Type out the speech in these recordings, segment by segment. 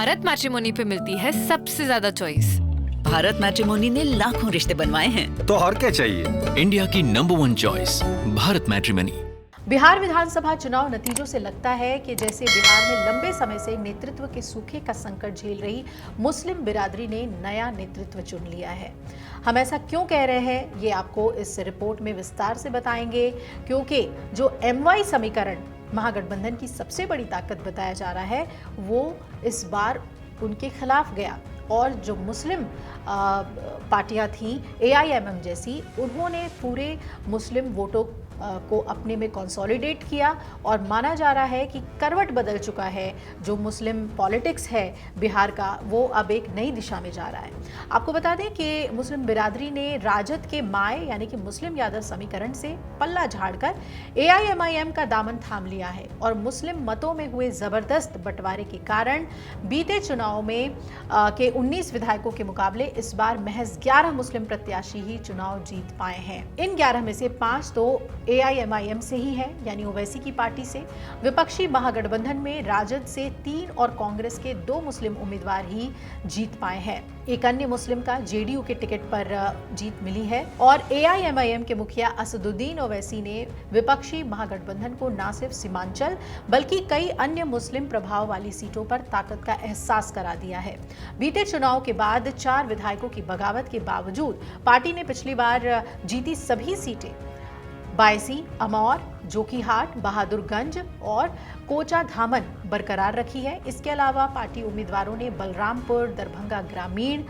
Bharat matrimony पे मिलती है सबसे ज्यादा चॉइस। भारत मैट्रिमोनी ने लाखों रिश्ते बनवाए हैं। तो और क्या चाहिए? इंडिया की number 1 choice Bharat matrimony. Bihar विधानसभा चुनाव नतीजों से लगता है कि जैसे बिहार में लंबे समय से नेतृत्व के सूखे का संकट झेल रही मुस्लिम बिरादरी ने नया नेतृत्व चुन लिया है। हम ऐसा क्यों कह रहे हैं, ये आपको इस रिपोर्ट में विस्तार से बताएंगे, क्योंकि जो MY समीकरण महागठबंधन की सबसे बड़ी ताकत बताया जा रहा है, वो इस बार उनके खिलाफ गया और जो मुस्लिम पार्टियां थीं, AIMM जैसी, उन्होंने पूरे मुस्लिम वोटों को अपने में कंसोलिडेट किया और माना जा रहा है कि करवट बदल चुका है। जो मुस्लिम पॉलिटिक्स है बिहार का, वो अब एक नई दिशा में जा रहा है। आपको बता दें कि मुस्लिम बिरादरी ने राजद के माए यानी कि मुस्लिम यादव समीकरण से पल्ला झाड़कर AIMIM का दामन थाम लिया है और मुस्लिम मतों में हुए जबरदस्त बंटवारे के कारण बीते चुनाव में के 19 विधायकों के मुकाबले इस बार महज 11 मुस्लिम प्रत्याशी ही चुनाव जीत पाए हैं। इन 11 में से 5 तो AIMIM से ही है, यानी ओवैसी की पार्टी से। विपक्षी महागठबंधन में राजद से 3 और कांग्रेस के 2 मुस्लिम उम्मीदवार ही जीत पाए हैं। एक अन्य मुस्लिम का JDU के टिकट पर जीत मिली है और AIMIM के मुखिया असदुद्दीन ओवैसी ने विपक्षी महागठबंधन को न सिर्फ सीमांचल बल्कि कई अन्य मुस्लिम प्रभाव वाली सीटों पर ताकत का एहसास करा दिया है। बीते चुनाव के बाद 4 विधायकों की बगावत के बावजूद पार्टी ने पिछली बार जीती सभी सीटें बायसी, अमौर, जोकीहाट, बहादुरगंज और कोचाधामन बरकरार रखी है। इसके अलावा पार्टी उम्मीदवारों ने बलरामपुर, दरभंगा ग्रामीण,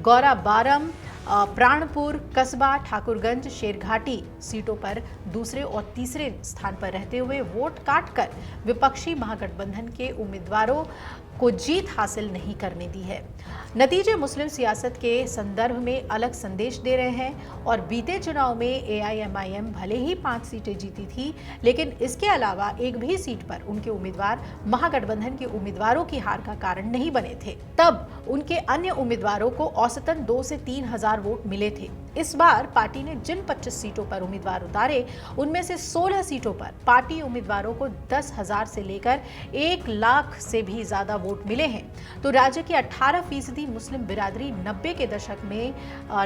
गौराबारम, प्राणपुर, कस्बा, ठाकुरगंज, शेरघाटी सीटों पर दूसरे और तीसरे स्थान पर रहते हुए वोट काटकर विपक्षी महागठबंधन के उम्मीदवारों को जीत हासिल नहीं करने दी है। नतीजे मुस्लिम सियासत के संदर्भ में अलग संदेश दे रहे हैं और बीते चुनाव में AIMIM भले ही 5 सीटें जीती थी, लेकिन इसके अलावा एक भी सीट पर उनके उम्मीदवार महागठबंधन के उम्मीदवारों की हार का कारण नहीं बने थे। तब उनके अन्य उम्मीदवारों को औसतन 2 से 3 हजार वोट मिले थे। इस बार पार्टी ने जिन 25 सीटों पर उम्मीदवार उतारे, उनमें से 16 सीटों पर पार्टी उम्मीदवारों को 10,000 से लेकर 1 लाख से भी ज्यादा वोट मिले हैं। तो राज्य की 18% मुस्लिम बिरादरी 90 के दशक में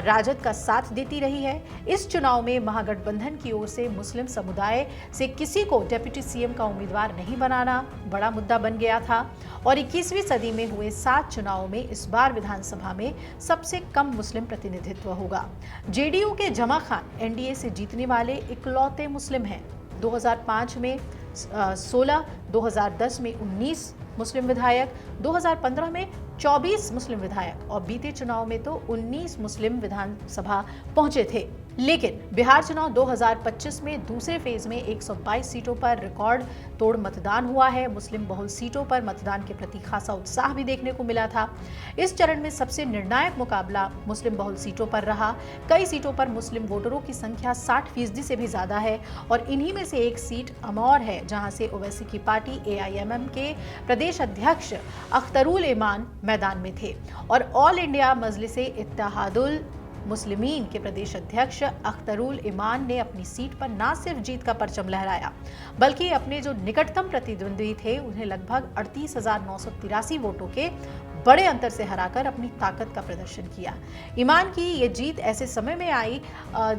राजद का साथ देती रही है। इस चुनाव में महागठबंधन की ओर से मुस्लिम समुदाय से किसी को डिप्टी CM का उम्मीदवार नहीं बनाना बड़ा मुद्दा बन गया था और 21वीं सदी में हुए 7 चुनावों में इस बार विधानसभा में सबसे कम मुस्लिम प्रतिनिधित्व होगा। JDU के जमा खान NDA से जीतने वाले इकलौते मुस्लिम हैं। 2005 में 16, 2010 में 19 मुस्लिम विधायक, 2015 में 24 मुस्लिम विधायक और बीते चुनाव में तो 19 मुस्लिम विधानसभा पहुंचे थे। लेकिन बिहार चुनाव 2025 में दूसरे फेज में 122 सीटों पर रिकॉर्ड तोड़ मतदान हुआ है। मुस्लिम बहुल सीटों पर मतदान के प्रति खासा उत्साह भी देखने को मिला था। इस चरण में सबसे निर्णायक मुकाबला मुस्लिम बहुल सीटों पर रहा। कई सीटों पर मुस्लिम वोटरों की संख्या 60% से भी ज्यादा है और इन्हीं में से एक सीट अमौर है, जहां से ओवैसी की पार्टी AIMM के प्रदेश अध्यक्ष अख्तरुल ईमान मैदान में थे और ऑल इंडिया मजलिसे इत्तेहादुल मुस्लिमीन के प्रदेश अध्यक्ष अख्तरुल ईमान ने अपनी सीट पर न सिर्फ जीत का परचम लहराया, बल्कि अपने जो निकटतम प्रतिद्वंदी थे उन्हें लगभग 38,983 वोटों के बड़े अंतर से हराकर अपनी ताकत का प्रदर्शन किया। ईमान की ये जीत ऐसे समय में आई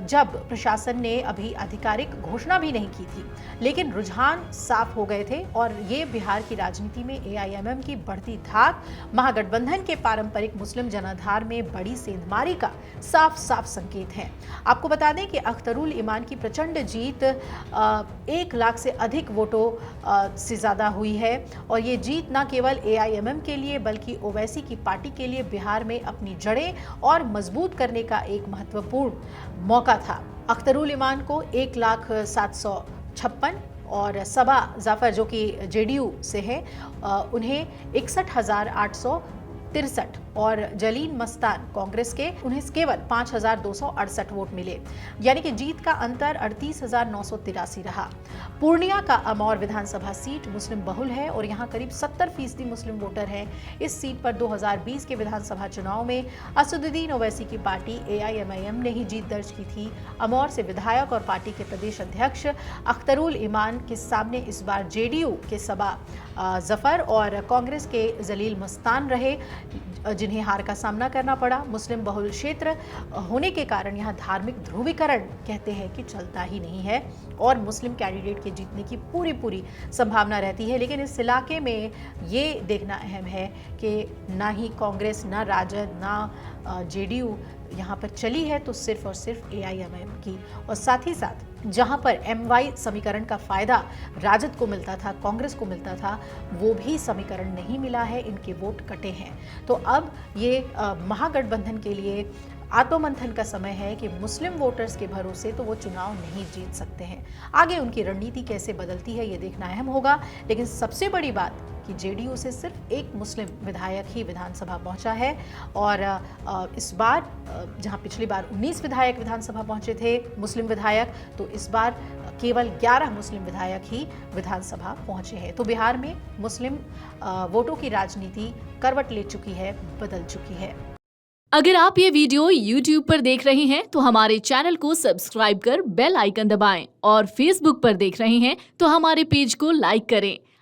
जब प्रशासन ने अभी आधिकारिक घोषणा भी नहीं की थी, लेकिन रुझान साफ हो गए थे और ये बिहार की राजनीति में AIMM की बढ़ती धाक, महागठबंधन के पारंपरिक मुस्लिम जनाधार में बड़ी सेंधमारी का साफ साफ संकेत है। आपको बता दें कि अख्तरुल ईमान की प्रचंड जीत 1 लाख से अधिक वोटों से ज्यादा हुई है और ये जीत न केवल AIMM के लिए बल्कि ओवैसी की पार्टी के लिए बिहार में अपनी जड़ें और मजबूत करने का एक महत्वपूर्ण मौका था। अख्तरुल ईमान को 1,756 और सबा जाफर जो कि JDU से है, उन्हें 61,863 और जलील मस्तान कांग्रेस के, उन्हें केवल 5,268 वोट मिले, यानी कि जीत का अंतर 38,983 रहा। पूर्णिया का अमौर विधानसभा सीट मुस्लिम बहुल है और यहाँ करीब 70% मुस्लिम वोटर हैं। इस सीट पर 2020 के विधानसभा चुनाव में असदुद्दीन ओवैसी की पार्टी AIMIM ने ही जीत दर्ज की थी। अमौर से विधायक और पार्टी के प्रदेश अध्यक्ष अख्तरुल ईमान के सामने इस बार JDU के सबा जफर और कांग्रेस के जलील मस्तान रहे, जिन्हें हार का सामना करना पड़ा। मुस्लिम बहुल क्षेत्र होने के कारण यहाँ धार्मिक ध्रुवीकरण कहते हैं कि चलता ही नहीं है और मुस्लिम कैंडिडेट के जीतने की पूरी संभावना रहती है। लेकिन इस इलाके में ये देखना अहम है कि ना ही कांग्रेस, ना राजद, ना JDU यहाँ पर चली है, तो सिर्फ और सिर्फ AIMIM की। और साथ ही साथ जहाँ पर MY समीकरण का फायदा राजद को मिलता था, कांग्रेस को मिलता था, वो भी समीकरण नहीं मिला है, इनके वोट कटे हैं। तो अब ये महागठबंधन के लिए आत्ममंथन का समय है कि मुस्लिम वोटर्स के भरोसे तो वो चुनाव नहीं जीत सकते हैं। आगे उनकी रणनीति कैसे बदलती है ये देखना अहम होगा। लेकिन सबसे बड़ी बात कि JDU से सिर्फ एक मुस्लिम विधायक ही विधानसभा पहुंचा है और इस बार जहां पिछली बार 19 विधायक विधानसभा पहुंचे थे मुस्लिम विधायक, तो इस बार केवल 11 मुस्लिम विधायक ही विधानसभा पहुंचे हैं। तो बिहार में मुस्लिम वोटों की राजनीति करवट ले चुकी है, बदल चुकी है। अगर आप ये वीडियो YouTube पर देख रहे हैं तो हमारे चैनल को सब्सक्राइब कर बेल आइकन दबाएं और Facebook पर देख रहे हैं तो हमारे पेज को लाइक करें।